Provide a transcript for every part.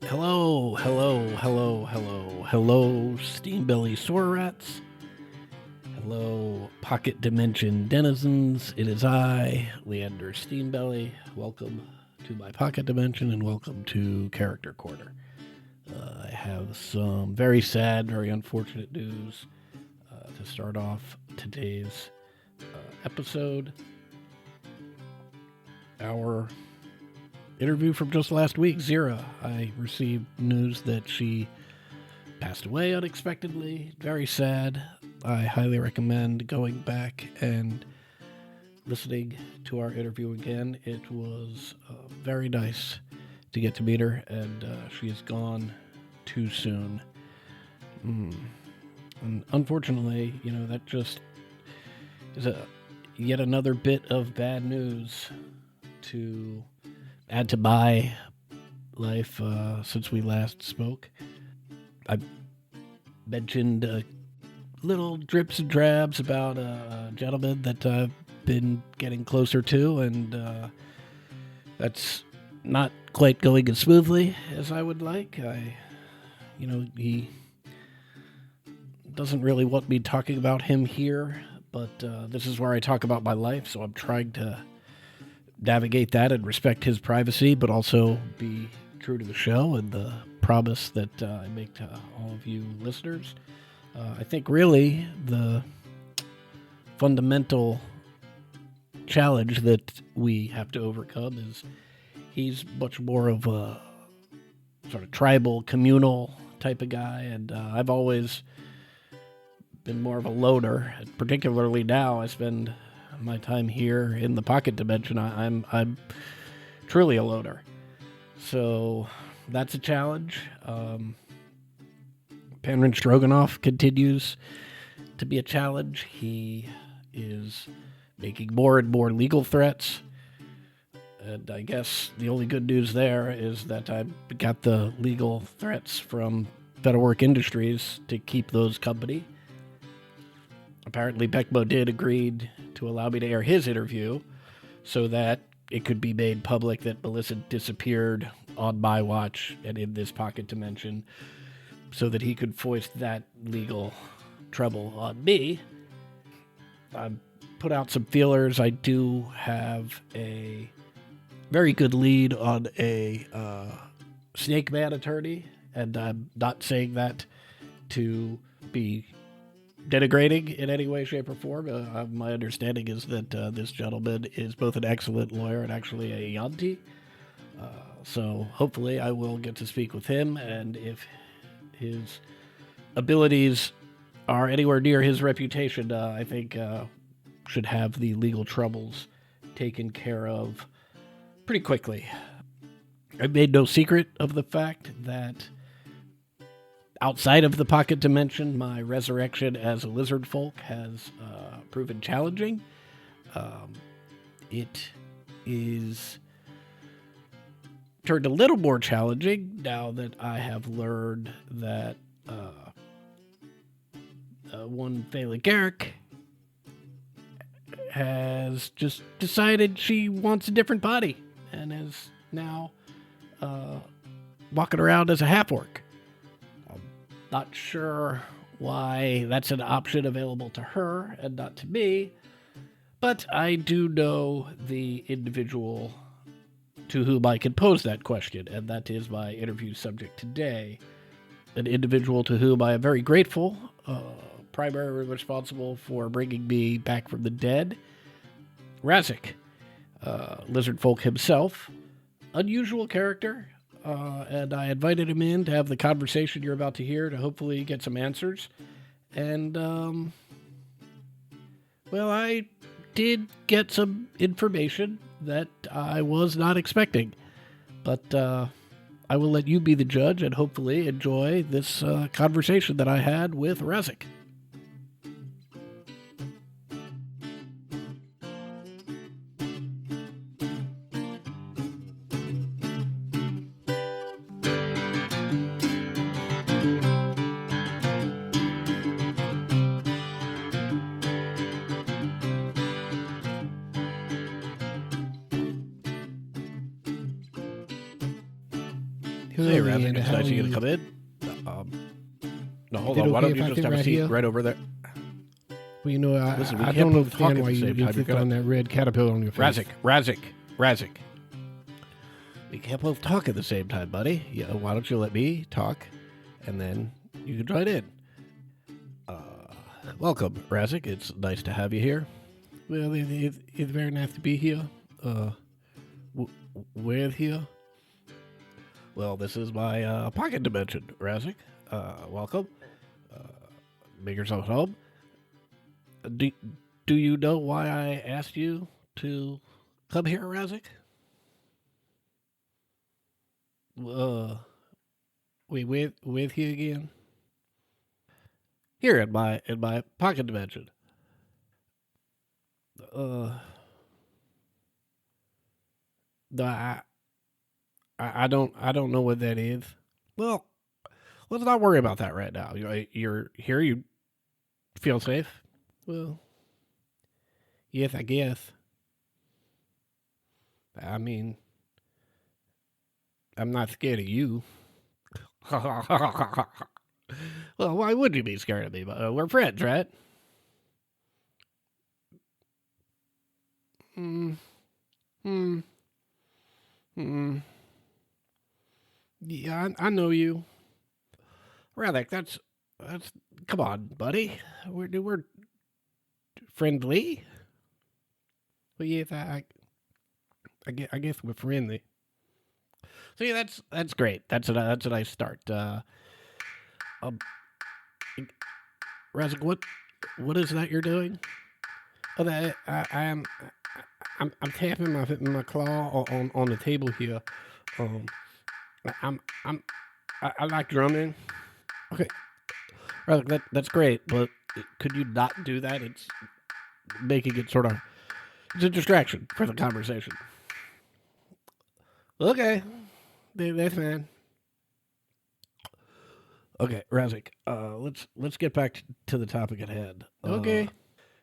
Hello, Steambelly Sewer Rats. Hello, Pocket Dimension denizens. It is I, Leander Steambelly. Welcome to my Pocket Dimension and welcome to Character Corner. I have some very sad, very unfortunate news to start off today's episode. Our interview from just last week, Zira. I received news that she passed away unexpectedly. Very sad. I highly recommend going back and listening to our interview again. It was very nice to get to meet her, and she is gone too soon. And unfortunately, that just is yet another bit of bad news to add to my life since we last spoke. I mentioned little drips and drabs about a gentleman that I've been getting closer to, and that's not quite going as smoothly as I would like. He doesn't really want me talking about him here, but this is where I talk about my life, so I'm trying to navigate that and respect his privacy, but also be true to the show and the promise that I make to all of you listeners. I think really the fundamental challenge that we have to overcome is he's much more of a sort of tribal, communal type of guy, and I've always been more of a loner. Particularly now, I spend my time here in the Pocket Dimension. I'm truly a loner, so that's a challenge. Panrin Stroganoff continues to be a challenge. He is making more and more legal threats, and I guess the only good news there is that I got the legal threats from Federwork Industries to keep those company. Apparently, Beckmo did agree to allow me to air his interview so that it could be made public that Melissa disappeared on my watch and in this Pocket Dimension, so that he could foist that legal trouble on me. I put out some feelers. I do have a very good lead on a snake man attorney, and I'm not saying that to be denigrating in any way, shape, or form. My understanding is that this gentleman is both an excellent lawyer and actually a Yanti. So hopefully I will get to speak with him, and if his abilities are anywhere near his reputation, I think should have the legal troubles taken care of pretty quickly. I made no secret of the fact that outside of the Pocket Dimension, my resurrection as a lizard folk has proven challenging. It is turned a little more challenging now that I have learned that one Thalia Garrick has just decided she wants a different body and is now walking around as a half-orc. I'm not sure why that's an option available to her and not to me, but I do know the individual to whom I can pose that question, and that is my interview subject today. An individual to whom I am very grateful, primarily responsible for bringing me back from the dead, Razik, lizard folk himself. Unusual character, and I invited him in to have the conversation you're about to hear to hopefully get some answers. And, I did get some information that I was not expecting. But I will let you be the judge and hopefully enjoy this conversation that I had with Razik. Hey, early, Razik, and it's how nice are of you to you? come in. Um, no, hold Is it on. Why okay don't if you I just sit have a right seat here? right over there? Well, you know, Listen, we I can't don't both talk understand at why the you same time. You're insist on gonna... that red caterpillar on your face. Razik. We can't both talk at the same time, buddy. Yeah, why don't you let me talk, and then you can join in. Welcome, Razik. It's nice to have you here. Well, it's very nice to be here. Where's here? Well, this is my pocket dimension, Razik. Welcome. Make yourself at home. Do, do you know why I asked you to come here, Razik? Wait, where's here again? Here in my pocket dimension. Uh, no, I don't know what that is. Well, let's not worry about that right now. You're here. You feel safe. Well, yes, I guess. I mean, I'm not scared of you. Well, why would you be scared of me? We're friends, right? Hmm. Hmm. Hmm. Yeah, I know you. Razik, that's come on, buddy. We're friendly. Well, yes, I guess we're friendly. See, that's great. That's a nice start. Um, Razik, what is that you're doing? Oh, that I'm tapping my claw on the table here. Um, I like drumming. Okay, Razik, that's great, but could you not do that? It's making it sort of it's a distraction for the conversation. Okay, that's fine. Okay, Razik, let's get back to the topic at hand. Okay.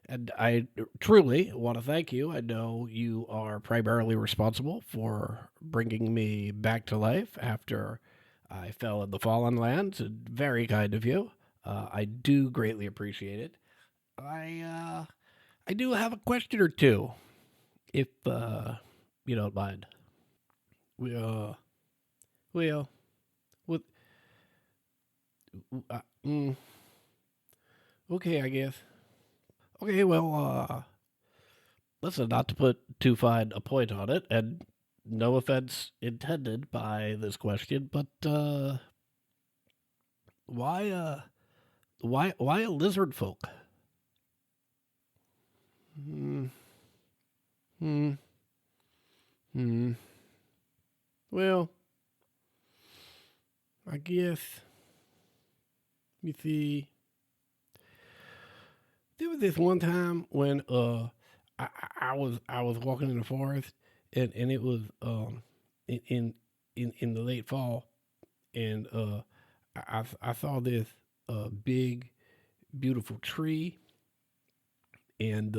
And I truly want to thank you. I know you are primarily responsible for bringing me back to life after I fell in the fallen lands. And very kind of you. I do greatly appreciate it. I do have a question or two, if you don't mind. We well, what? Uh, mm, okay, I guess. Okay, well, listen, not to put too fine a point on it, and no offense intended by this question, but why why a lizard folk? Hmm. Hmm. Hmm. Well, I guess. You see, there was this one time when I was walking in the forest, and it was in in the late fall, and I saw this big beautiful tree, and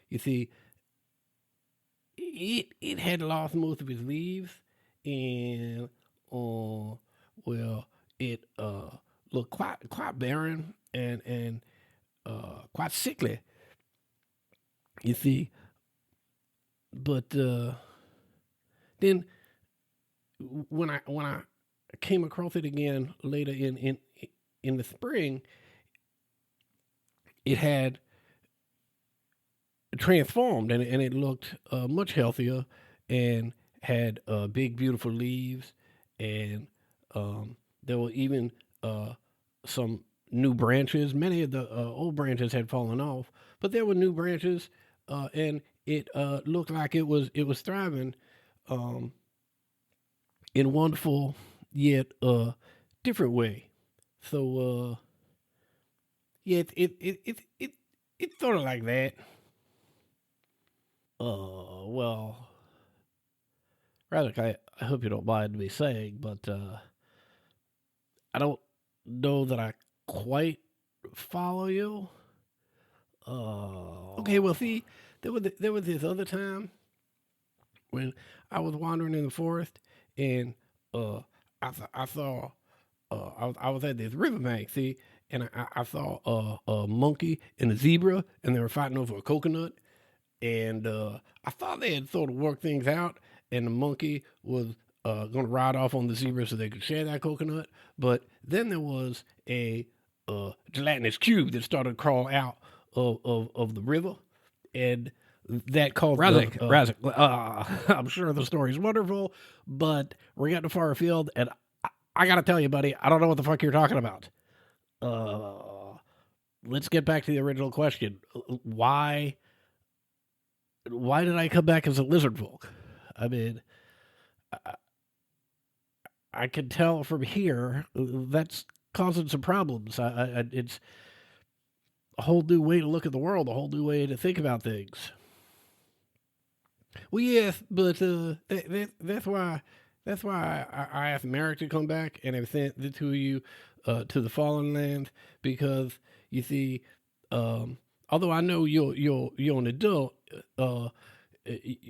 you see, it had lost most of its leaves, and well, it looked quite barren and quite sickly. You see, but then when I came across it again later in the spring, it had transformed and it looked much healthier and had big beautiful leaves, and there were even some new branches. Many of the old branches had fallen off, but there were new branches, and it looked like it was thriving um, in wonderful yet different way. So yeah, it's sort of like that. Well, Razik, I hope you don't mind me saying, but I don't know that I quite follow you. Okay, well, see, there was this other time when I was wandering in the forest, and uh, I saw I was at this riverbank, see, and I saw a monkey and a zebra, and they were fighting over a coconut. And I thought they had sort of worked things out, and the monkey was going to ride off on the zebra so they could share that coconut. But then there was a gelatinous cube that started to crawl out of the river, and that caused Razik. I'm sure the story's wonderful, but we're getting far afield, and I gotta tell you, buddy, I don't know what the fuck you're talking about. Uh, let's get back to the original question. Why did I come back as a lizard folk? I mean, I can tell from here that's causing some problems. It's a whole new way to look at the world, a whole new way to think about things. Well, yes, but that's why I asked Merrick to come back, and I've sent the two of you to the Fallen Lands because you see, although I know you're an adult,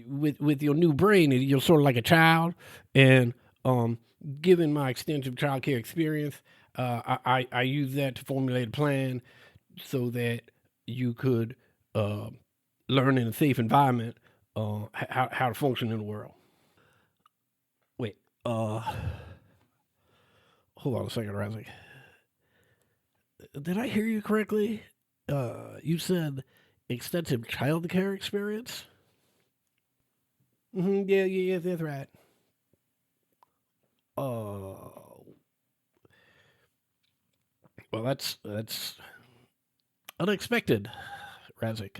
with your new brain, you're sort of like a child, and given my extensive child care experience, I use that to formulate a plan so that you could learn in a safe environment how to function in the world. Wait, hold on a second, Razik. Did I hear you correctly? You said extensive child care experience? Yeah, that's right. Uh, well, that's unexpected, Razik.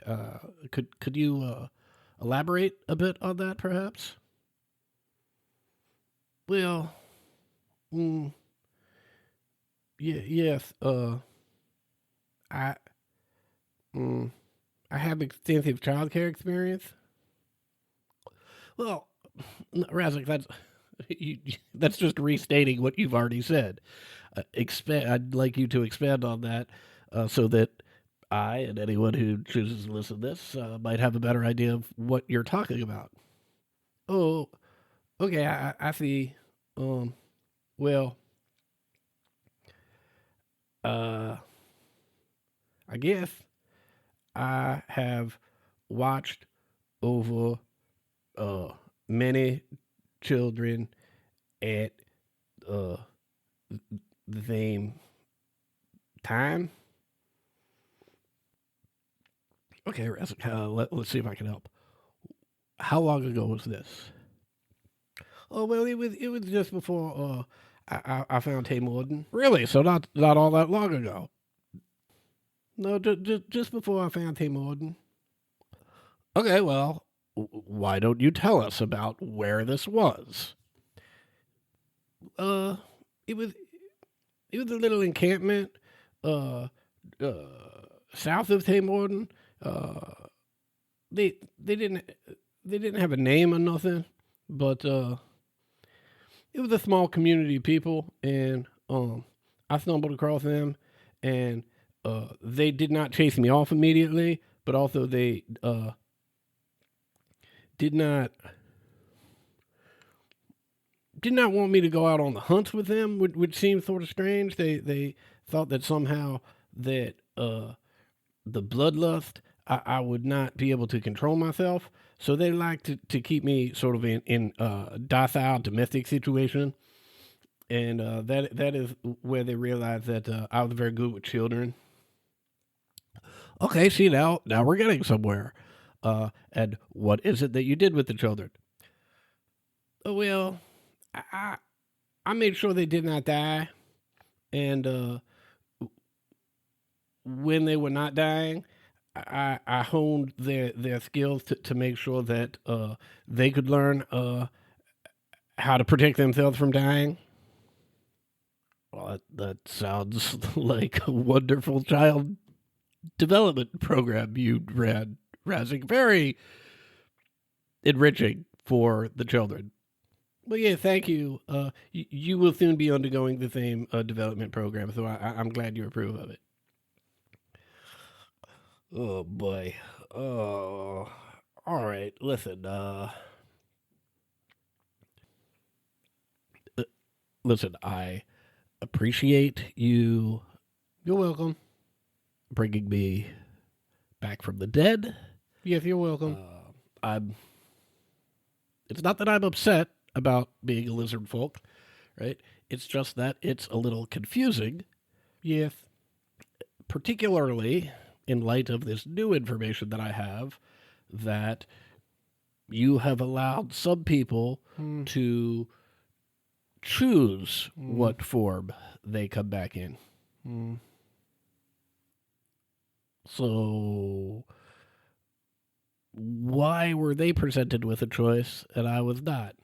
Could you elaborate a bit on that, perhaps? Well, mm, yeah, yes. I mm, I have extensive child care experience. Well, Razik, that's just restating what you've already said. I'd like you to expand on that so that I and anyone who chooses to listen to this might have a better idea of what you're talking about. Oh, okay. I see. Um, well, uh, I guess I have watched over uh many children at uh the same time. Okay, Razik, let's see if I can help. How long ago was this? Oh well, it was just before I found Tay Morden. Really? So not all that long ago. No, just before I found Tay Morden. Okay, well, why don't you tell us about where this was? Uh, it was it was a little encampment uh uh south of Tay Morden. Uh, they didn't have a name or nothing, but it was a small community of people, and I stumbled across them, and they did not chase me off immediately, but also they did not did not want me to go out on the hunt with them, which seemed sort of strange. They thought that somehow that the bloodlust I would not be able to control myself. So they like to keep me sort of in docile domestic situation, and that is where they realized that I was very good with children. Okay, see now we're getting somewhere. And what is it that you did with the children? Oh well, I I, I made sure they did not die, and when they were not dying, I honed their skills to make sure that they could learn how to protect themselves from dying. Well, that sounds like a wonderful child development program you ran, Razik. Very enriching for the children. Well, yeah, thank you. You will soon be undergoing the same development program, so I'm glad you approve of it. Oh boy. Oh, all right. Listen. listen, I appreciate you You're welcome. bringing me back from the dead. Yes, you're welcome. It's not that I'm upset about being a lizard folk, right? It's just that it's a little confusing, Yes. particularly in light of this new information that I have that you have allowed some people to choose what form they come back in. So why were they presented with a choice and I was not?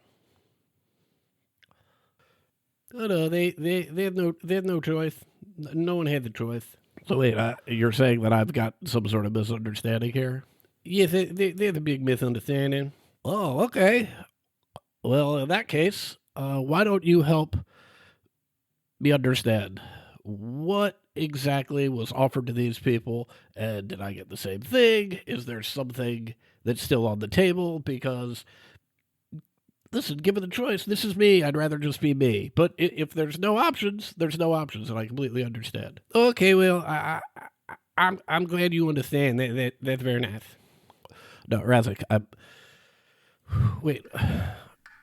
Oh, no, they had no choice. No one had the choice. So wait, you're saying that I've got some sort of misunderstanding here? Yes, there's a big misunderstanding. Oh, okay. Well, in that case, why don't you help me understand what exactly was offered to these people, and did I get the same thing? Is there something that's still on the table? Because, listen, given the choice, this is me. I'd rather just be me. But if there's no options, there's no options, and I completely understand. Okay, well, I'm glad you understand. That's very nice. No, Razik, wait,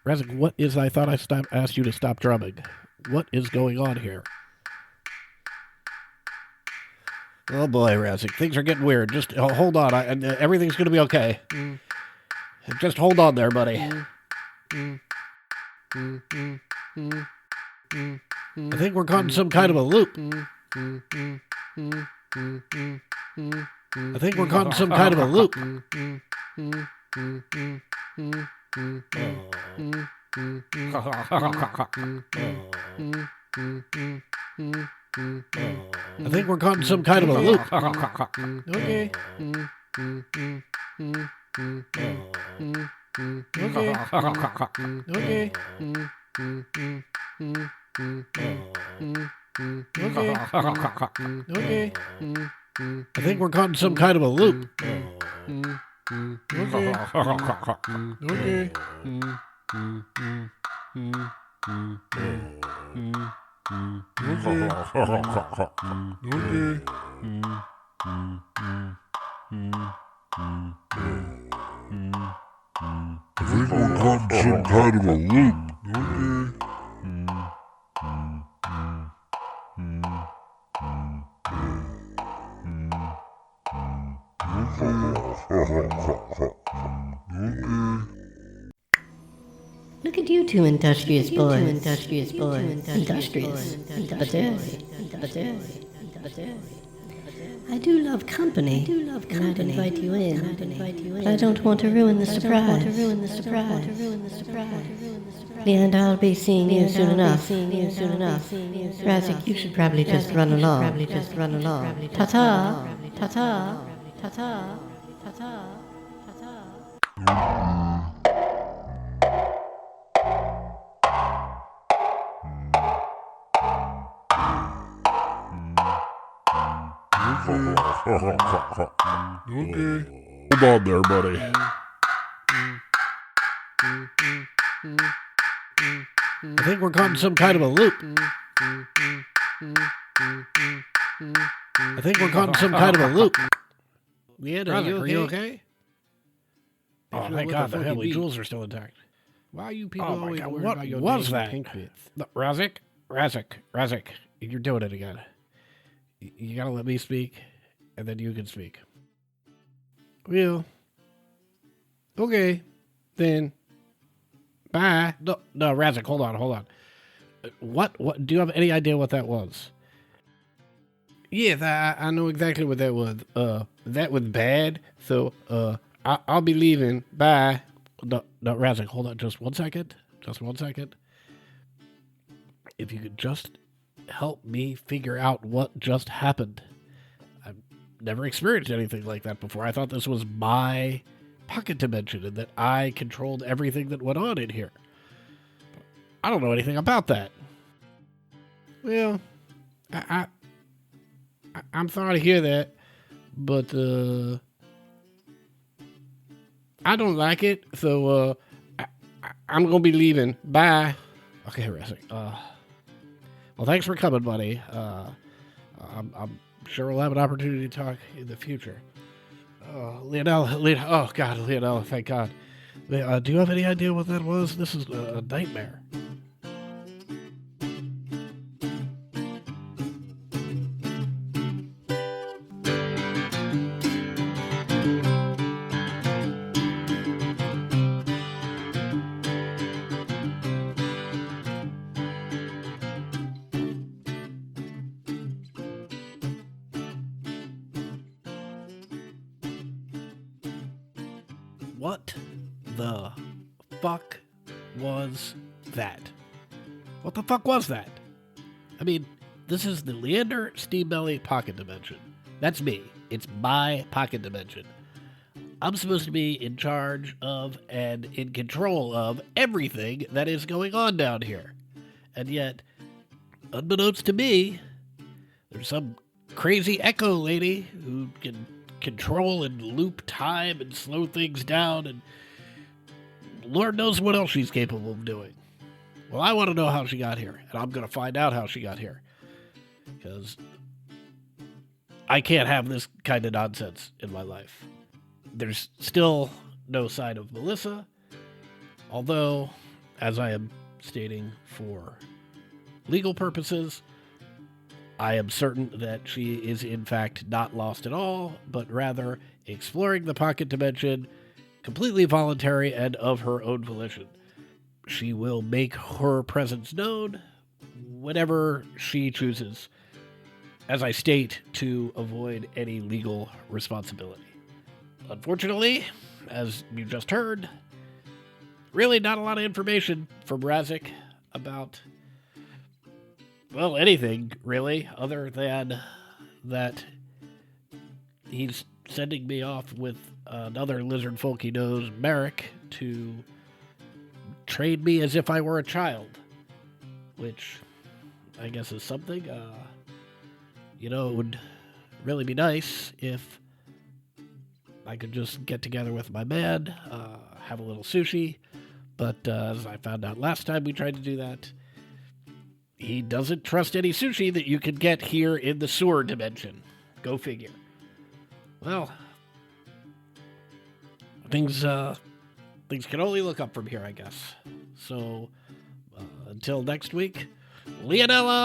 Razik, what is? I thought asked you to stop drumming. What is going on here? Oh boy, Razik, things are getting weird. Just hold on. Everything's going to be okay. Just hold on there, buddy. I think we're caught in some kind of a loop. I think we're caught in some kind of a loop. I think we're caught in some kind of a loop. Okay. Okay. Okay. Okay. Okay. I think we're caught in some kind of a loop. Okay. Okay. I think we're caught in some kind of a loop. Look at you two industrious boys. Industrious. But dirty. I do love company. And I'd invite you in. But I don't want to ruin the surprise. And I'll be seeing you soon enough. Razik, you should probably just run along. Ta-ta. Ta-ta. Ta-ta. Ta-ta. Okay. Hold on there, buddy. I think we're caught in some kind of a loop. I think we're caught in some kind of a loop. Yeah, Razik, are you okay? Oh, Sure thank look God, a the funky heavenly beat. jewels are still intact. Why are you people Oh my always God, worried what about your was dang that? pink bits? No, Razik, you're doing it again. You gotta let me speak, and then you can speak. Well, okay, then, bye. No, Razik, hold on. What, do you have any idea what that was? Yes, I know exactly what that was. That was bad, so, I'll be leaving. Bye. No, Razik, hold on just 1 second. If you could just help me figure out what just happened. I've never experienced anything like that before. I thought this was my pocket dimension and that I controlled everything that went on in here. I don't know anything about that. Well, I'm sorry to hear that, but, I don't like it, so, I'm gonna be leaving. Bye. Okay, Razik. Well, thanks for coming, buddy. I'm sure we'll have an opportunity to talk in the future. Leonel, oh, God, Leonel, thank God. Do you have any idea what that was? This is a nightmare. What the fuck was that? What the fuck was that? I mean, this is the Leander Steambelly pocket dimension. That's me. It's my pocket dimension. I'm supposed to be in charge of and in control of everything that is going on down here. And yet, unbeknownst to me, there's some crazy echo lady who can control and loop time and slow things down, and Lord knows what else she's capable of doing. Well, I want to know how she got here, and I'm going to find out how she got here. Because I can't have this kind of nonsense in my life. There's still no sign of Melissa, although, as I am stating for legal purposes, I am certain that she is in fact not lost at all, but rather exploring the pocket dimension, completely voluntary and of her own volition. She will make her presence known whenever she chooses, as I state, to avoid any legal responsibility. Unfortunately, as you just heard, really not a lot of information from Razik about, well, anything, really, other than that he's sending me off with another lizard folk he knows, Merrick, to train me as if I were a child, which I guess is something. It would really be nice if I could just get together with my man, have a little sushi, but as I found out last time we tried to do that, he doesn't trust any sushi that you can get here in the sewer dimension. Go figure. Well, things can only look up from here, I guess. So, until next week, Leonella!